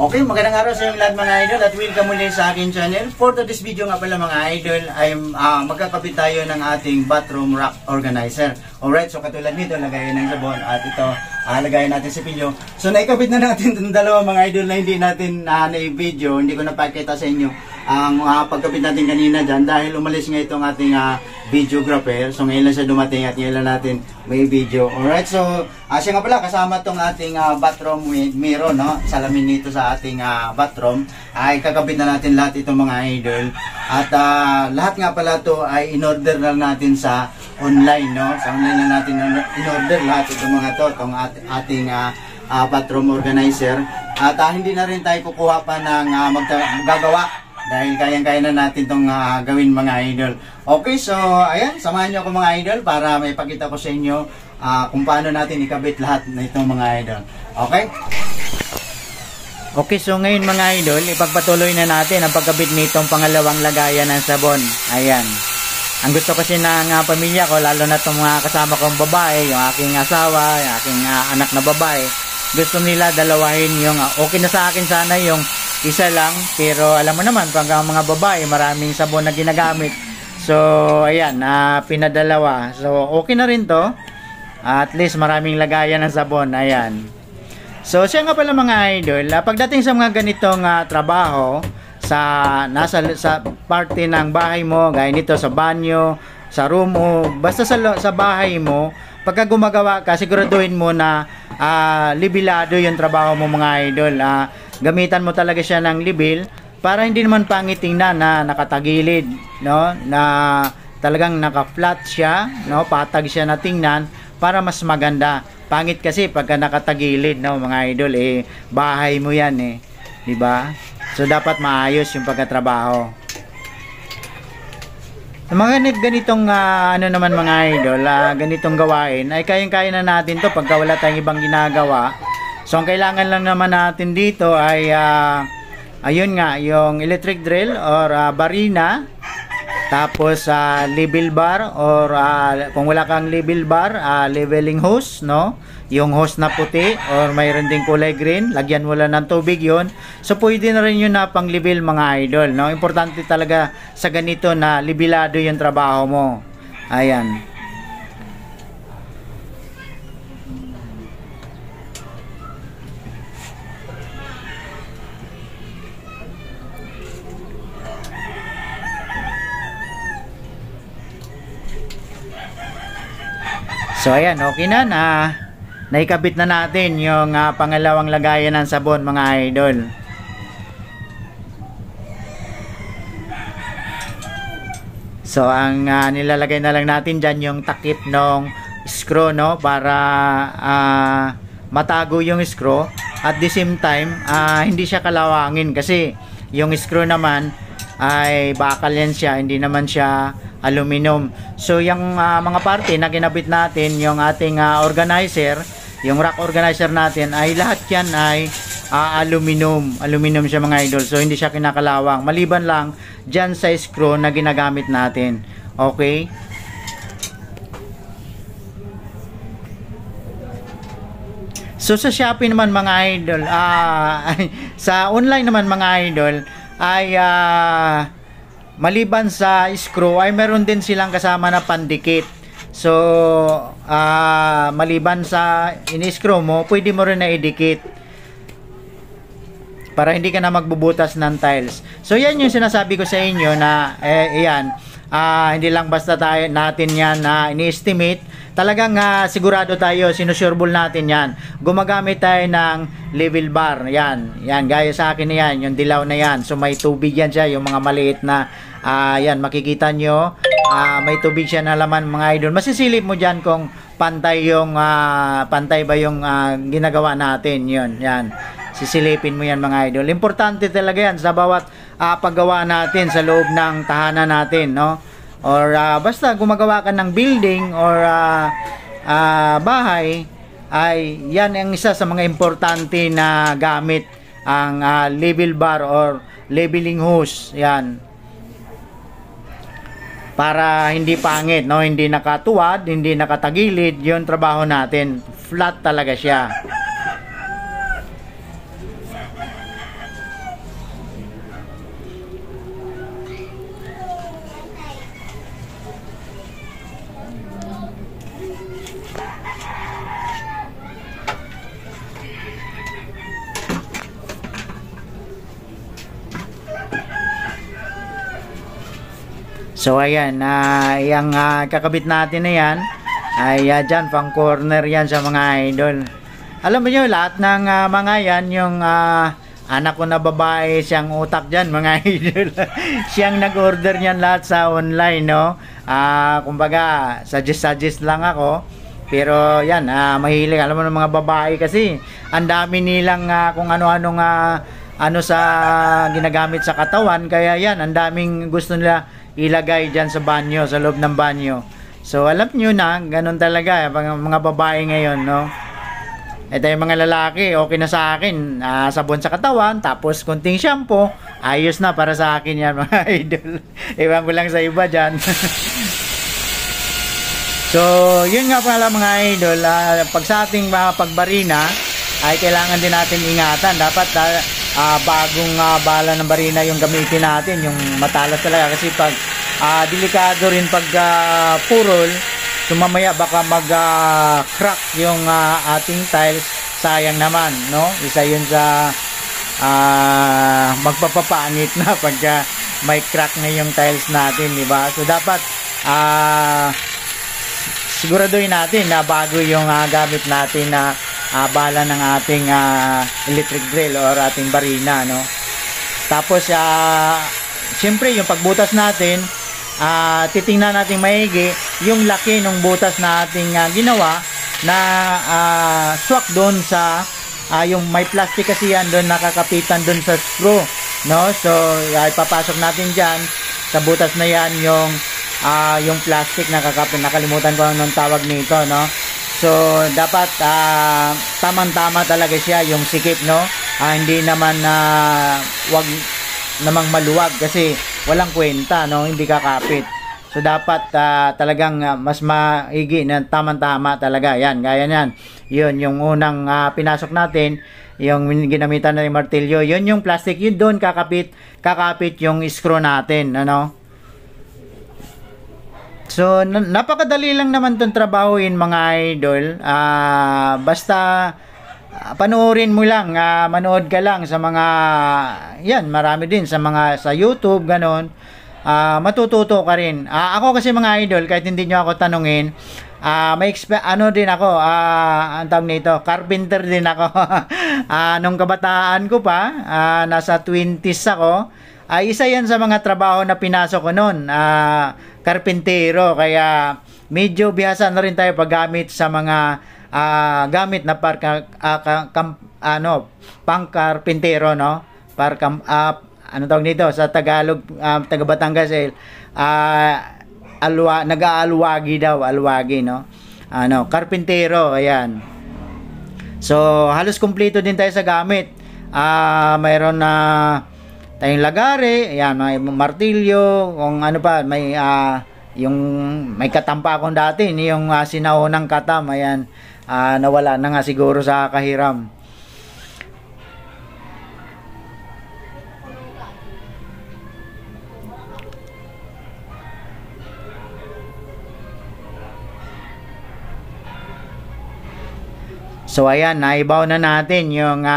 Okay, magandang araw sa inyong lahat mga idol at welcome muli sa aking channel. For today's video nga pala mga idol ay magkakabit tayo ng ating bathroom rack organizer. Alright, so katulad nito, lagayan ng sabon at ito, lagayan natin sa pilyo. So naikabit na natin itong dalawa mga idol na hindi natin na-video, hindi ko napakita sa inyo ang pagkabit natin kanina dyan dahil umalis nga itong ating videographer. So ngayon lang siya dumating at ngayon lang natin may video. Alright, so siya nga pala kasama itong ating bathroom mirror, no? Salamin nito sa ating bathroom ay kakabit na natin lahat itong mga idol. At lahat nga pala ito ay in-order na natin sa online, no? Sa online na natin in-order lahat itong mga to, itong ating bathroom organizer. At hindi na rin tayo kukuha pa ng gagawa dahil kayang-kaya na natin itong gawin mga idol. Okay, so ayan, samahan nyo ako mga idol para may pakita ko sa inyo kung paano natin ikabit lahat na itong mga idol. Okay? Okay, so ngayon mga idol, ipagpatuloy na natin ang pagkabit nitong pangalawang lagayan ng sabon. Ayan. Ang gusto kasi ng pamilya ko, lalo na itong mga kasama kong babae, yung aking asawa, yung aking anak na babae, gusto nila dalawahin yung, okay na sa akin sana yung isa lang, pero alam mo naman, pag mga babae, maraming sabon na ginagamit. So, ayan, pinadalawa. So, okay na rin to. At least maraming lagayan ng sabon. Ayan. So, siya nga pala mga idol, pagdating sa mga ganitong trabaho, sa parte ng bahay mo, gaya nito sa banyo, sa room mo, basta sa bahay mo, pagka gumagawa ka, siguraduhin mo na libilado yung trabaho mo mga idol. Gamitan mo talaga siya ng libil para hindi naman pangit tingnan na nakatagilid, no? Na talagang naka-flat siya, no? Patag siya na tingnan para mas maganda. Pangit kasi pagka nakatagilid, no, mga idol, bahay mo 'yan eh, 'di ba? So dapat maayos yung pagkatrabaho. Sa mga ganitong ano naman mga idol, ganitong gawain ay kayang-kaya na natin 'to pagka wala tayong ibang ginagawa. So ang kailangan lang naman natin dito ay ayun nga, yung electric drill or barina, tapos level bar or kung wala kang level bar, leveling hose, no? Yung hose na puti or mayroon ding kulay green, lagyan mo lang ng tubig yun. So pwede na rin yun na pang level mga idol, no? Importante talaga sa ganito na libilado yung trabaho mo. Ayan. So ayan, okay na, naikabit na natin yung pangalawang lagayan ng sabon mga idol. So ang nilalagay na lang natin dyan yung takip ng screw, no, para matago yung screw. At the same time, hindi siya kalawangin kasi yung screw naman ay bakal yan siya, hindi naman siya aluminum. So yung mga parte na ginabit natin, yung ating organizer, yung rack organizer natin, ay lahat yan ay aluminum siya mga idol. So hindi siya kinakalawang, maliban lang dyan sa screw na ginagamit natin. Okay, so sa Shopee naman mga idol, sa online naman mga idol ay maliban sa screw ay meron din silang kasama na pandikit. So maliban sa in-screw mo, pwede mo rin na idikit para hindi ka na magbubutas ng tiles. So yan yung sinasabi ko sa inyo na yan, hindi lang basta natin yan na ini-estimate. Talagang sigurado tayo, sinusureball natin yan. Gumagamit tayo ng level bar. Yan, gaya sa akin na yan, yung dilaw na yan. So may tubig yan siya, yung mga maliit na, yan, makikita nyo. May tubig siya na laman mga idol. Masisilip mo dyan kung pantay ba yung ginagawa natin. Yun, yan. sisilipin mo yan mga idol. Importante talaga yan sa bawat paggawa natin sa loob ng tahanan natin, no? Or basta gumagawa ka ng building or bahay, ay yan ang isa sa mga importante na gamit, ang level bar or leveling hose. Yan, para hindi pangit, no? Hindi nakatuwad, hindi nakatagilid yung trabaho natin. Flat talaga siya. So ayan, yung kakabit natin na yan ay dyan, pang corner yan sa mga idol. Alam mo nyo, lahat ng mga yan, yung anak ko na babae, siyang utak dyan mga idol. Siyang nag-order niyan lahat sa online, no? Kumbaga, suggest lang ako. Pero yan, mahilig. Alam mo ng mga babae kasi, ang dami nilang kung ano-anong ano sa ginagamit sa katawan. Kaya yan, ang daming gusto nila ilagay dyan sa banyo, sa loob ng banyo. So alam nyo na, ganun talaga mga babae ngayon, no? Ito yung mga lalaki, okay na sa akin, sabon sa katawan, tapos kunting shampoo, ayos na para sa akin yan mga idol. Ewan ko lang sa iba dyan. So yun nga pala mga idol, pag sa ating pagbarina ay kailangan din natin ingatan. Dapat bagong bala ng barina yung gamitin natin, yung matalas talaga, kasi pag delikado rin pag purol, so mamaya baka mag crack yung ating tiles, sayang naman, no? Isa yun sa magpapapangit na pag may crack na yung tiles natin, di ba? So dapat siguraduhin natin na bago yung gamit natin na bala ng ating electric drill or ating barina, no? Tapos siyempre yung pagbutas natin, titingnan natin maigi yung laki ng butas na ating ginawa na swak doon sa yung may plastic kasi yan doon, nakakapitan doon sa screw, no? So ipapasok natin dyan sa butas na yan yung plastic na nakalimutan ko anong tawag nito, no? So dapat tamang-tama talaga siya yung sikip, no? Hindi naman wag namang maluwag kasi walang kwenta, no? Hindi kakapit. So dapat talagang mas maigi na tamang-tama talaga. Yan, gaya niyan. Yun yung unang pinasok natin, yung ginamitan ng martilyo. Yun yung plastic, yun doon kakapit yung screw natin, ano? So, napakadali lang naman itong trabahuin mga idol. Basta panoorin mo lang, manood ka lang sa mga, yan, marami din sa YouTube, ganon. Matututo ka rin. Ako kasi mga idol, kahit hindi nyo ako tanungin, ano din ako, ang tawag nito, carpenter din ako. Nung kabataan ko pa, nasa 20s ako, isa yan sa mga trabaho na pinasok ko noon, karpintero. Kaya medyo bihasa na rin tayo paggamit sa mga gamit na pang-karpintero, no? Ano tawag nito sa Tagalog, taga Batangas, nag-aalwagi daw, alwagi, no? Karpintero, ayan. So halos kumpleto din tayo sa gamit. Mayroon na tayong lagare, ayan, may martilyo, kung ano pa, may may katampa akong dati, yung sinaunang katam, ayan, nawala na nga siguro sa kahiram. So ayan, naibaw na natin yung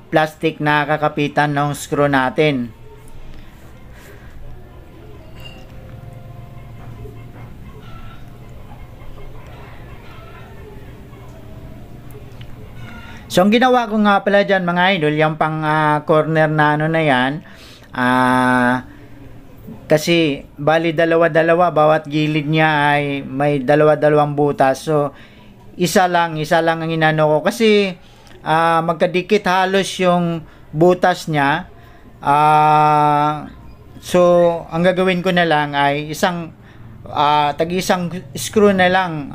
plastic na kakapitan ng screw natin. So ang ginawa ko nga pala dyan mga idol, yung pang corner na ano na yan, kasi bali dalawa-dalawa, bawat gilid niya ay may dalawa-dalawang butas. So isa lang ang inano ko kasi magkadikit halos yung butas niya. So ang gagawin ko na lang ay tag-isang screw na lang,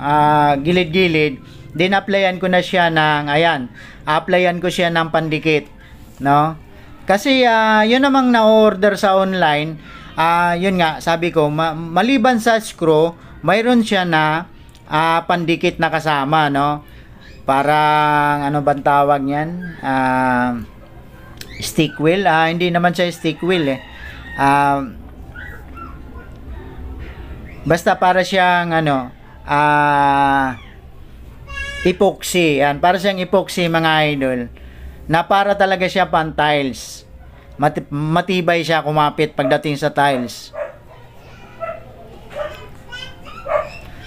gilid-gilid, then applyan ko na siya ng, ayan, applyan ko siya ng pandikit, no? Kasi yun namang na-order sa online, yun nga, sabi ko, maliban sa screw, mayroon siya na pandikit na kasama, no? Parang, ano bang tawag niyan? Stick wheel? Hindi naman siya stick wheel eh. Basta para siyang, epoxy. Yan, para siyang epoxy, mga idol. Na para talaga siya pan tiles. Matibay siya kumapit pagdating sa tiles.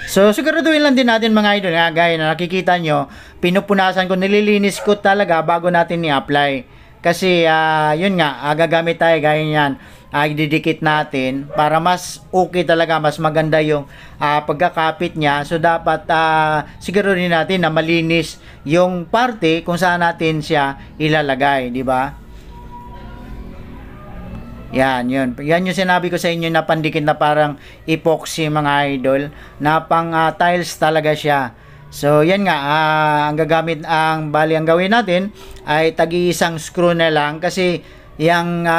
So siguraduhin lang din natin, mga idol, gaya na nakikita nyo, pinupunasan ko, nililinis ko talaga bago natin i-apply. Kasi yun nga, gagamit tayo gaya niyan, ididikit natin para mas okay talaga, mas maganda yung pagkakapit niya. So dapat siguruhin natin na malinis yung parte kung saan natin siya ilalagay, di ba? Yan, yun. Yan yung sinabi ko sa inyo na pandikit na parang epoxy, mga idol, na pang tiles talaga siya. So yan nga, ang gawin natin ay tagi-isang screw na lang, kasi yung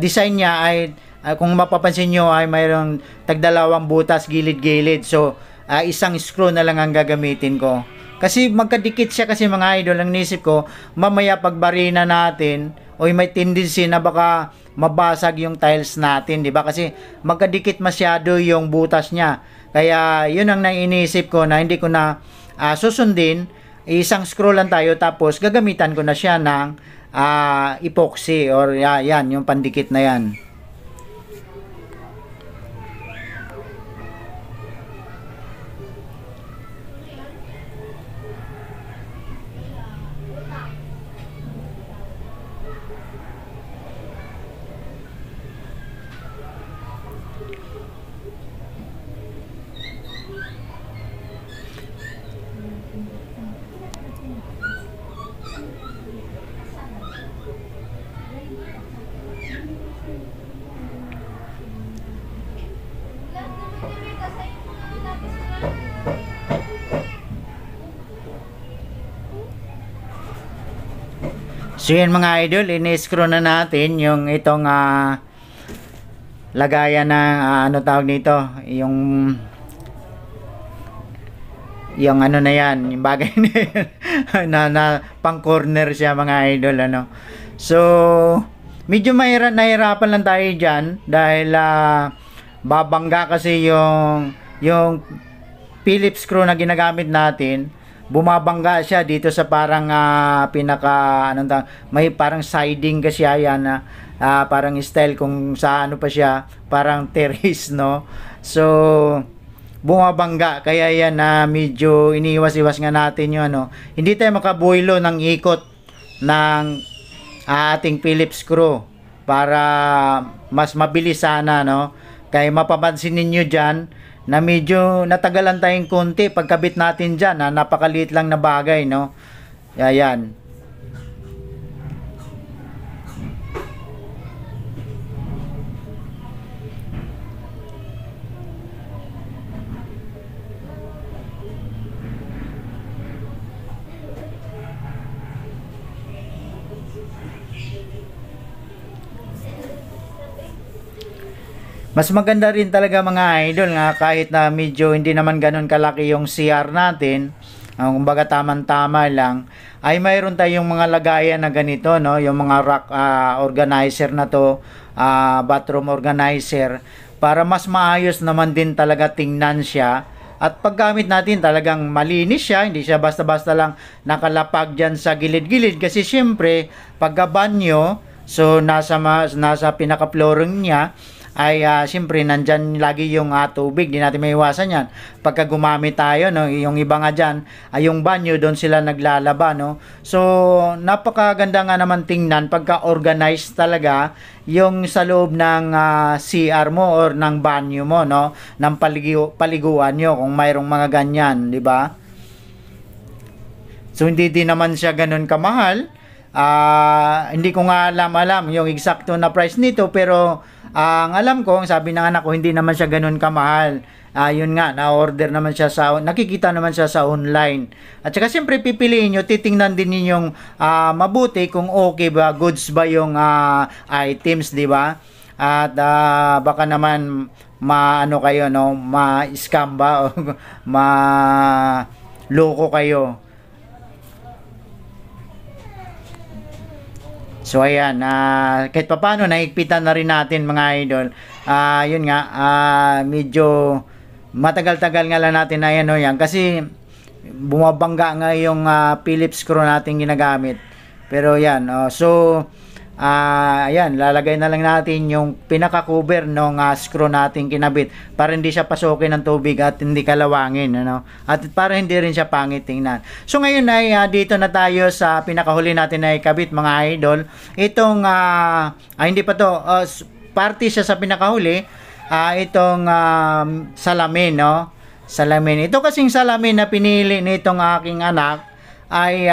design niya ay kung mapapansin nyo ay mayroong tagdalawang butas gilid-gilid. So isang screw na lang ang gagamitin ko. Kasi magkadikit siya, kasi mga idol, ang nisip ko, mamaya pagbarina natin, o may tendency na baka mabasag yung tiles natin, di ba? Kasi magkadikit masyado yung butas niya. Kaya yun ang nainisip ko, na hindi ko na susundin. Isang screw lang tayo, tapos gagamitan ko na siya ng epoxy, or yan, yung pandikit na yan. So yan, mga idol, ini-screw na natin yung itong lagayan ng ano tawag nito, yung ano na yan, yung bagay na yan, na pang corner siya, mga idol, ano. So medyo nahirapan lang tayo dyan dahil babangga kasi yung Phillips screw na ginagamit natin. Bumabangga siya dito sa parang may parang siding kasi yan na parang style kung sa ano pa siya, parang terrace, no? So bumabangga, kaya yan na medyo iniiwas-iwas nga natin yung hindi tayo makabuilo ng ikot ng ating Phillips screw para mas mabilis sana, no? Kaya mapapansin ninyo dyan na medyo natagalan tayong konti pagkabit natin dyan, napakaliit lang na bagay, no? Ayan. Mas maganda rin talaga, mga idol, nga kahit na medyo hindi naman ganun kalaki yung CR natin, kumbaga tamang-tama lang, ay mayroon tayong mga lagayan na ganito, no? Yung mga rack organizer na to, bathroom organizer, para mas maayos naman din talaga tingnan siya. At paggamit natin talagang malinis siya, hindi siya basta-basta lang nakalapag dyan sa gilid-gilid, kasi syempre pagka banyo, so nasa pinaka-flooring niya, ay siyempre nandyan lagi yung tubig, di natin maiwasan yan pagka gumamit tayo, no? Yung iba nga dyan ay yung banyo, doon sila naglalaba, no? So napakaganda nga naman tingnan pagka organized talaga yung sa loob ng CR mo or ng banyo mo, no? Ng paliguan nyo, kung mayroong mga ganyan, di ba? So hindi din naman siya ganun kamahal. Hindi ko nga alam yung eksakto na price nito, pero ang alam ko, ang sabi ng anak ko, hindi naman siya ganun kamahal. Yun nga, na-order naman siya nakikita naman siya sa online. At saka siyempre pipiliin nyo, titingnan din ninyong mabuti kung okay ba, goods ba yung items, di ba? At baka naman maano kayo, no, ma-scam ba o ma-loko kayo. So ayan, kahit papaano naigpitan na rin natin mga idol. Yun nga, medyo matagal-tagal nga lang natin na yan kasi bumabangga nga yung Phillips screw natin ginagamit. Pero yan, so ayan, lalagay na lang natin yung pinaka-cover ng screw natin kinabit para hindi siya pasukin ng tubig at hindi kalawangin, ano? At para hindi rin siya pangit tingnan. So ngayon ay dito na tayo sa pinakahuli natin na ikabit mga idol. Itong hindi pa to, party siya sa pinakahuli, itong salamin, no? Salamin. Ito kasing salamin na pinili nitong aking anak ay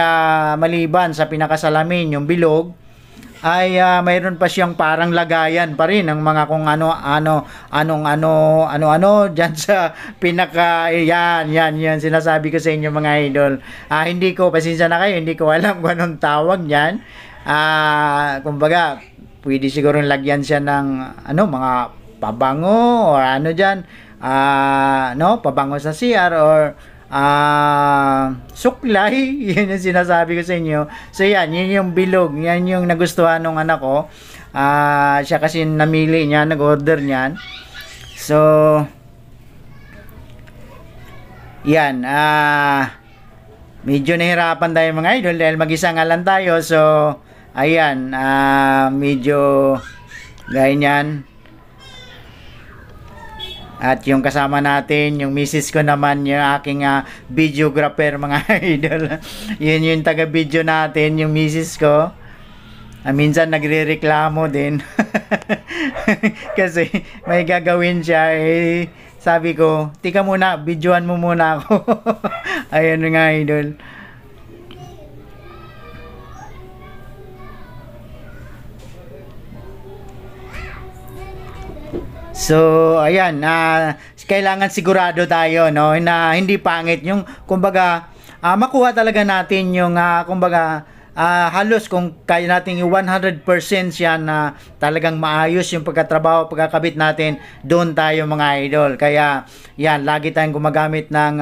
maliban sa pinakasalamin, yung bilog, ay mayroon pa siyang parang lagayan pa rin ng mga kung ano diyan sa pinaka yan sinasabi ko sa inyo mga idol. Hindi ko, pasensya na kayo, hindi ko alam kung anong tawag niyan. Kumbaga pwede siguro lagyan siya ng mga pabango or ano diyan, pabango sa CR or suklay. Yun yung sinasabi ko sa inyo. So yan, yun yung bilog, yan yung nagustuhan ng anak ko. Siya kasi namili niya, nag-order niyan. So yan, medyo nahirapan tayo mga idol dahil mag-isa nga lang tayo. So ayan, medyo ganyan. At yung kasama natin, yung misis ko naman, yung aking videographer mga idol. Yun yung taga-video natin, yung misis ko. Minsan nagre-reklamo din. Kasi may gagawin siya. Sabi ko, tika muna, videoan mo muna ako. Ayun nga idol. So, ayan, kailangan sigurado tayo, no, na hindi pangit yung, kumbaga, makuha talaga natin yung, kumbaga, halos kung kaya natin yung 100% siya na talagang maayos yung pagkatrabaho, pagkakabit natin, doon tayo mga idol. Kaya, yan, lagi tayong gumagamit ng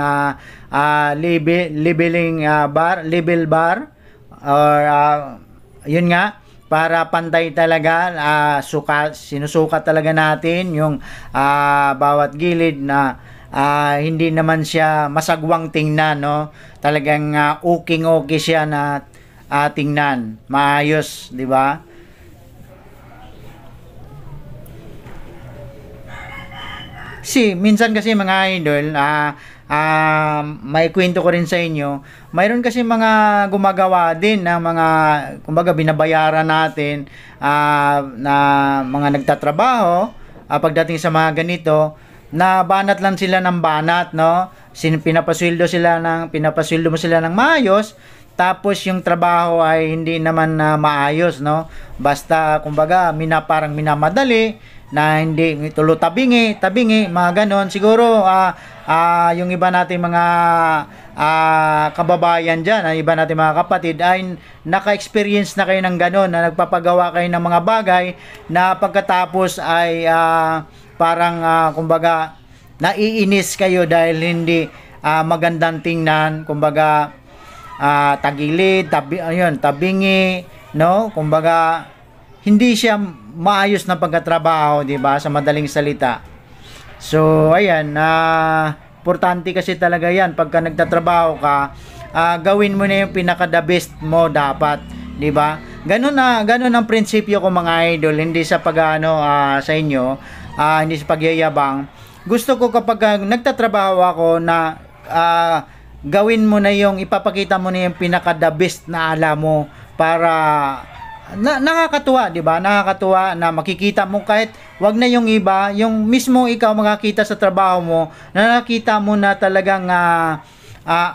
level bar, or, yun nga, para pantay talaga, sinusukat talaga natin yung bawat gilid na hindi naman siya masagwang tingnan, no? Talagang okay siya na tingnan, maayos, di ba? Minsan kasi mga idol, may kwento ko rin sa inyo, mayroon kasi mga gumagawa din ng mga, kumbaga, binabayaran natin na mga nagtatrabaho, pagdating sa mga ganito, na banat lang sila ng banat, no? Pinapasweldo mo sila ng maayos, tapos yung trabaho ay hindi naman maayos, no? Basta, kumbaga, parang minamadali, na hindi tulo tabingi, mga ganon. Siguro yung iba nating mga kababayan dyan, iba nating mga kapatid ay naka-experience na kayo ng ganon, na nagpapagawa kayo ng mga bagay na pagkatapos ay parang kumbaga naiinis kayo dahil hindi magandang tingnan, kumbaga tagilid, tabingi, no? Kumbaga hindi siya maayos na pagkatrabaho, di ba? Sa madaling salita. So, ayan, importante kasi talaga yan. Pagka nagtatrabaho ka, gawin mo na yung pinaka-the best mo dapat, di ba? Ganun ang prinsipyo ko mga idol, hindi sa sa inyo, hindi sa pagyayabang. Gusto ko kapag nagtatrabaho ako na gawin mo na yung, ipapakita mo na yung pinaka-the best na alam mo para nakakatuwa, 'di ba? Nakakatuwa na makikita mo kahit wag na yung iba, yung mismo ikaw makakita sa trabaho mo, na nakita mo na talagang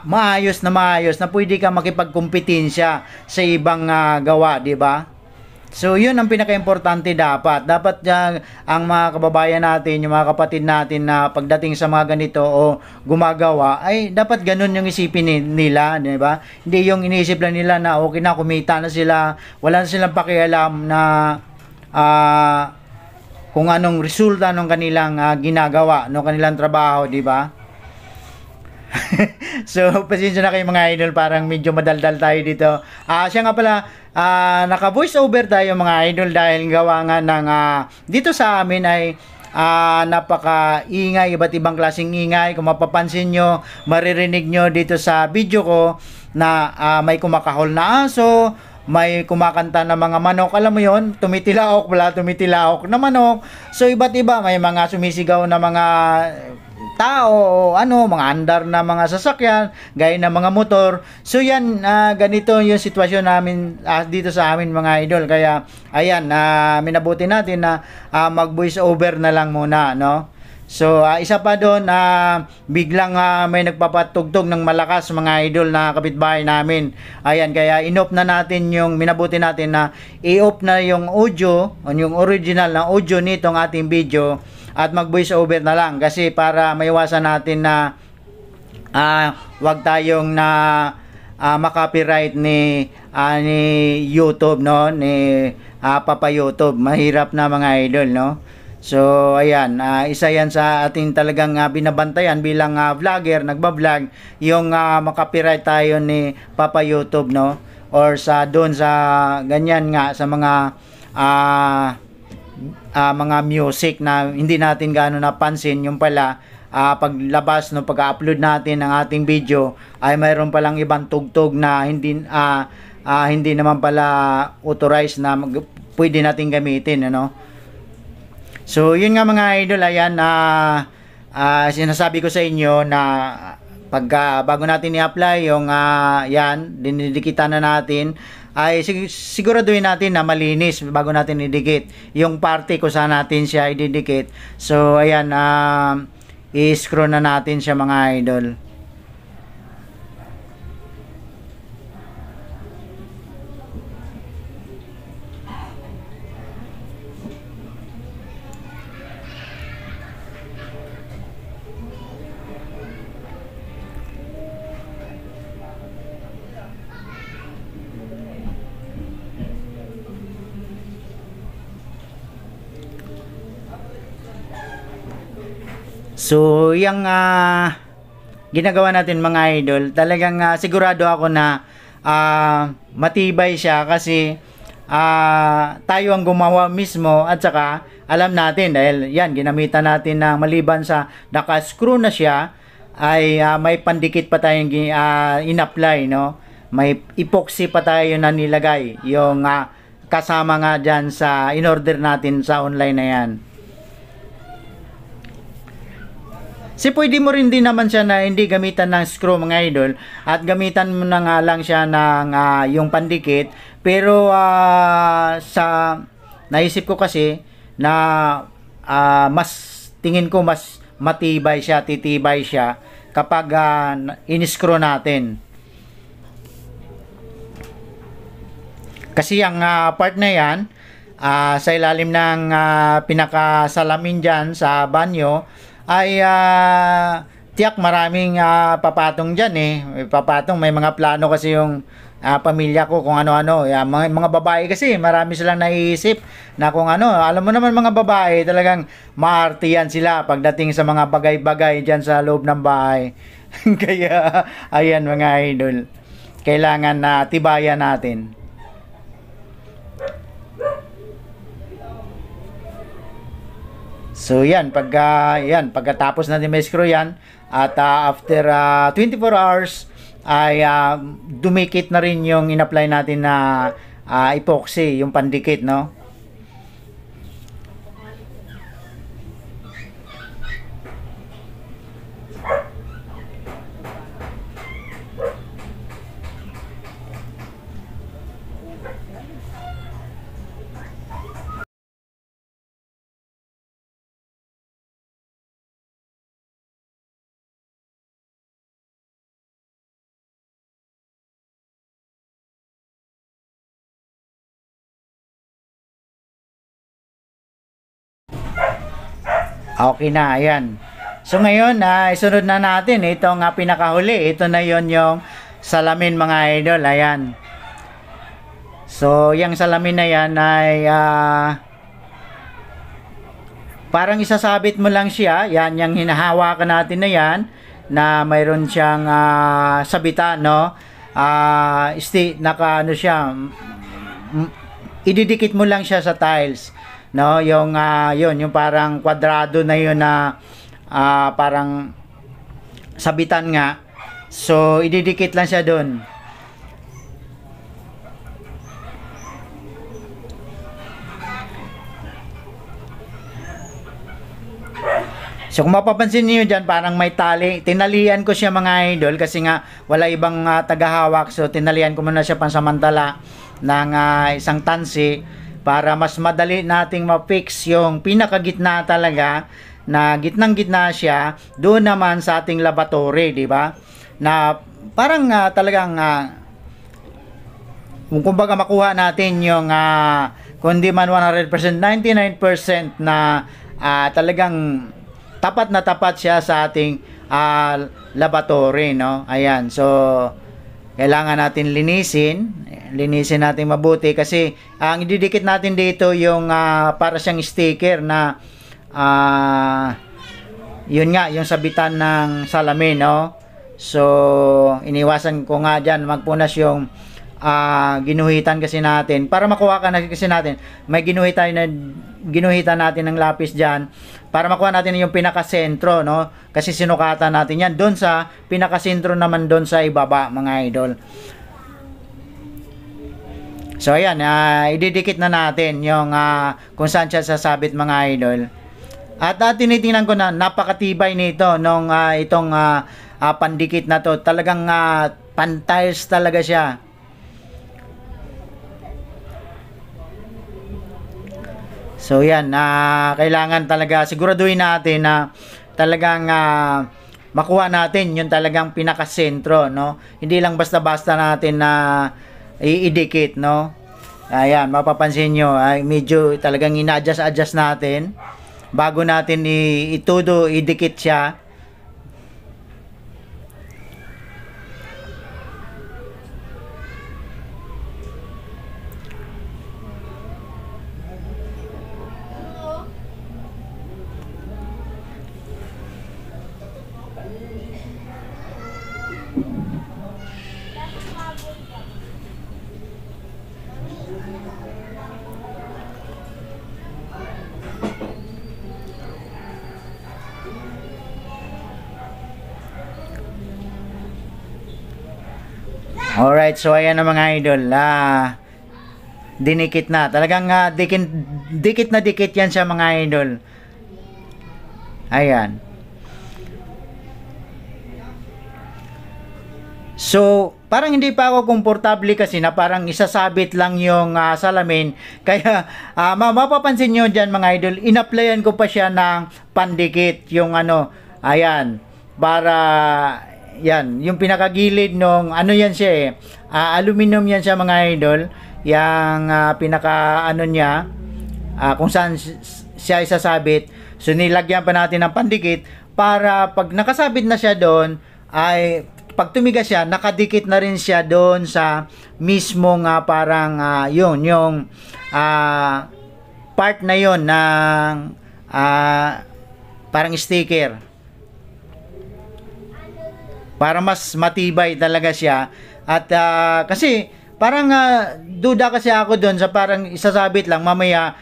maayos na pwede ka makipagkompetensya sa ibang gawa, di ba? So, yun ang pinaka-importante dapat. Dapat ang mga kababayan natin, yung mga kapatid natin na pagdating sa mga ganito o gumagawa, ay dapat ganun yung isipin nila, di ba? Hindi yung iniisip lang nila na okay na, kumita na sila, wala na silang pakialam na kung anong resulta ng kanilang ginagawa, ng kanilang trabaho, di ba? So, pasensya na kayo mga idol, parang medyo madaldal tayo dito. Siya nga pala, naka voice over tayo mga idol dahil gawa nga ng dito sa amin ay napaka-ingay, iba't ibang klaseng ingay. Kung mapapansin nyo, maririnig nyo dito sa video ko na may kumakahol na aso, may kumakanta na mga manok, alam mo yon, tumitilaok na manok. So iba't iba, may mga sumisigaw na mga tao, mga andar na mga sasakyan, gaya ng mga motor. So yan, ganito yung sitwasyon namin dito sa amin mga idol. Kaya ayan, minabuti natin na mag voice over na lang muna, no? So isa pa doon, biglang may nagpapatugtog ng malakas mga idol na kapitbahay namin. Ayan, kaya in-off na natin minabuti natin na i-off na yung audio, yung original na audio nitong ating video, at mag voice over na lang kasi para maiwasan natin na wag tayong makopyright ni YouTube, no, ni Papa YouTube. Mahirap na mga idol, no. So ayan, isa yan sa ating talagang binabantayan bilang vlogger, nagba-vlog, yung makopyright tayo ni Papa YouTube, no, or doon sa ganyan nga sa mga music na hindi natin gaano napansin, yung pala paglabas no, pag-upload natin ng ating video ay mayroon palang ibang tugtog na hindi naman pala authorized na pwede natin gamitin, ano. So yun nga mga idol, ayan, sinasabi ko sa inyo na bago natin i-apply yung yan, dinidikitan na natin, ay siguraduhin natin na malinis bago natin idikit yung parte kung saan natin siya ididikit. So ayan, i-screw na natin siya mga idol. So, yung ginagawa natin mga idol, talagang sigurado ako na matibay siya kasi tayo ang gumawa mismo, at saka alam natin dahil yan, ginamitan natin na maliban sa naka-screw na siya, ay may pandikit pa tayong in-apply, no? May epoxy pa tayo na nilagay, yung kasama nga dyan sa in-order natin sa online na yan. Si pwede mo rin din naman siya na hindi gamitan ng screw mga idol, at gamitan mo na nga lang siya ng yung pandikit, pero naisip ko kasi na tingin ko mas titibay siya kapag in-screw natin. Kasi ang part na yan, sa ilalim ng pinakasalamin dyan sa banyo, ay tiyak maraming papatong dyan papatong. May mga plano kasi yung pamilya ko kung ano-ano. Mga babae kasi marami silang naiisip na kung ano. Alam mo naman mga babae, talagang maarte yan sila pagdating sa mga bagay-bagay dyan sa loob ng bahay. Kaya ayan mga idol, kailangan na tibayan natin. So yan, pagkatapos natin may screw yan, at after 24 hours ay dumikit na rin yung in-apply natin na epoxy, yung pandikit, no? Okay na, ayan. So ngayon, isunod na natin itong pinakahuli. Ito na yon yung salamin mga idol, ayan. So, yung salamin na yan ay parang isasabit mo lang siya. Yan, yung hinahawakan natin na yan na mayroon siyang sabitan, no? Naka ano siya, ididikit mo lang siya sa tiles, no? Yung yung parang kwadrado na yun na parang sabitan nga. So, ididikit lang siya doon. So kung mapapansin niyo dyan, parang may tali. Tinalian ko siya mga idol kasi nga wala ibang tagahawak. So tinalian ko muna siya pansamantala ng isang tansi para mas madali nating ma-fix yung pinakagitna talaga, na gitnang-gitna siya doon naman sa ating laboratory, di ba? Na parang talagang kumbaga makuha natin yung kundi man 100%, 99% na talagang tapat na tapat siya sa ating laboratory, no? Ayan, so kailangan natin linisin natin mabuti kasi ang ididikit natin dito yung para siyang sticker na yun nga, yung sabitan ng salamin, no? So iniwasan ko nga dyan magpunas yung ginuhitan kasi natin para makuha ka na kasi natin may ginuhitan natin ng lapis dyan para makuha natin yung pinakasentro, no? Kasi sinukatan natin yan doon sa pinakasentro naman doon sa ibaba mga idol. So ayan, ididikit na natin yung kung saan siya sasabit mga idol. At tinitingnan ko na napakatibay nito nung itong pandikit na to. Talagang pan-tiles talaga siya. So yan, kailangan talaga siguraduhin natin na talagang makuha natin yung talagang pinakasentro, no? Hindi lang basta-basta natin na iidikit, no? Ayan, mapapansin nyo, medyo talagang ina-adjust natin bago natin idikit siya. Alright, so ayan na mga idol. Dinikit na. Talagang dikit na dikit yan siya mga idol. Ayan. So, parang hindi pa ako komportable kasi na parang isasabit lang yung salamin. Kaya, mapapansin nyo dyan mga idol, in-applyan ko pa siya ng pandikit. Yung ayan, para yan, yung pinakagilid nung yan siya aluminum yan siya mga idol, yung pinaka niya, kung saan siya isasabit. So nilagyan pa natin ng pandikit para pag nakasabit na siya doon ay pag tumigas siya, nakadikit na rin siya doon sa mismong parang yung part na yon ng parang sticker. Para mas matibay talaga siya. At kasi parang duda kasi ako doon sa parang isasabit lang mamaya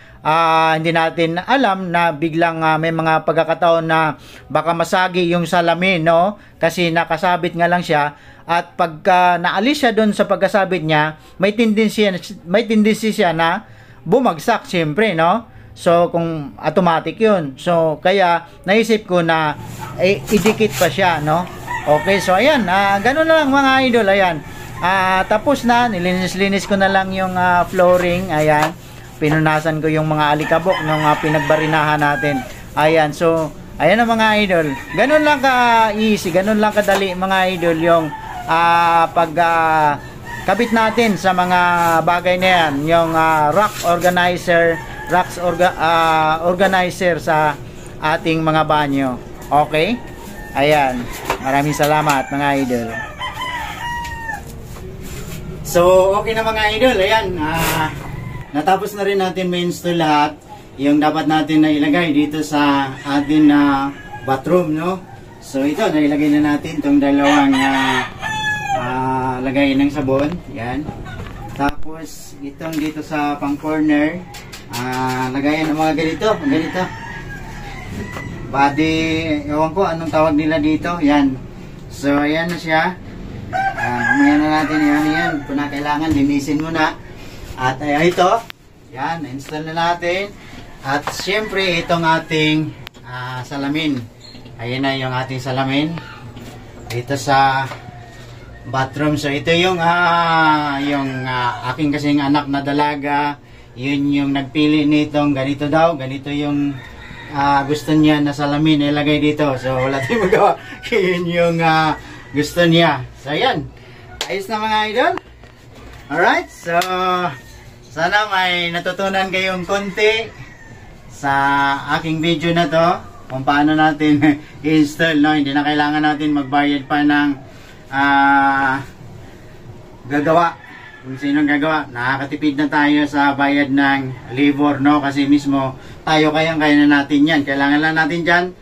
hindi natin alam na biglang may mga pagkakataon na baka masagi yung salamin, no? Kasi nakasabit nga lang siya at pagka naalis siya doon sa pagkasabit niya, may tendency siya na bumagsak siyempre, no? So kung automatic yun. So kaya naisip ko na idikit pa siya, no? Okay, so ayan, ganun na lang mga idol, ayan. Tapos na, nilinis-linis ko na lang yung flooring, ayan. Pinunasan ko yung mga alikabok ng pinagbarinahan natin. Ayan, so, ayan na mga idol. Ganun lang ka-easy, ganun lang kadali mga idol yung kabit natin sa mga bagay na yan. Yung rack organizer sa ating mga banyo. Okay? Ayan. Maraming salamat mga idol. So, okay na mga idol. Ayan. Natapos na rin natin ma-install lahat yung dapat natin na ilagay dito sa ating bathroom, no? So, ito, nailagay na natin itong dalawang lagay ng sabon. Yan. Tapos, itong dito sa pang corner, lagayan ng mga ganito. Body, ewan ko anong tawag nila dito. Yan. So, ayan na siya. Mamaya na natin yan. Kung na kailangan, linisin muna. At ito, yan, install na natin. At siyempre, itong ating salamin. Ayan na yung ating salamin. Dito sa bathroom. So, ito yung aking kasing anak na dalaga. Yun yung nagpili nitong ganito daw. Ganito yung gusto niya na salamin ilagay dito. So, wala tayong magawa. Yun yung gusto niya. So, ayan. Ayos na mga idol. Alright. So, sana may natutunan kayong konti sa aking video na to. Kung paano natin i-install, no? Hindi na kailangan natin magbayad pa ng gagawa. Kung sinong gagawa, nakakatipid na tayo sa bayad ng labor, no? Kasi mismo tayo kaya na natin yan. Kailangan lang natin dyan,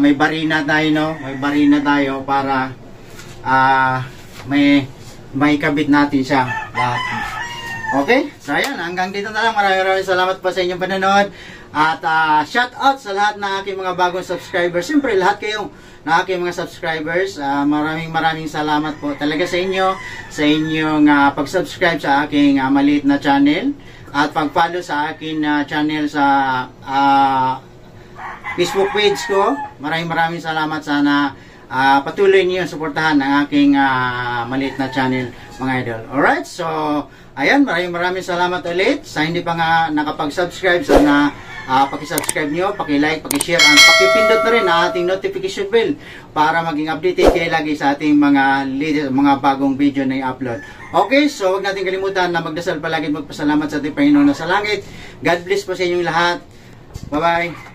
may barina tayo, no? May barina tayo para may kabit natin siya. Okay? So ayan, hanggang dito na lang. Maraming salamat po sa inyong panonood. At shout out sa lahat ng aking mga bagong subscribers. Siyempre, lahat kayong na aking mga subscribers. Maraming salamat po talaga sa inyo. Sa inyong pag-subscribe sa aking maliit na channel. At pag-follow sa aking channel sa Facebook page ko. Maraming salamat. Sana patuloy niyo suportahan ang aking maliit na channel, mga idol. Alright, so ayan, maraming salamat ulit. Sa hindi pa nga nakapag-subscribe, sana paki-subscribe nyo, paki-like, paki-share, at paki-pindot na rin ang ating notification bell para maging updated kayo lagi sa ating mga bagong video na i-upload. Okay, so huwag natin kalimutan na magdasal palagi, magpasalamat sa ating Panginoon na sa langit. God bless po sa inyong lahat. Bye-bye.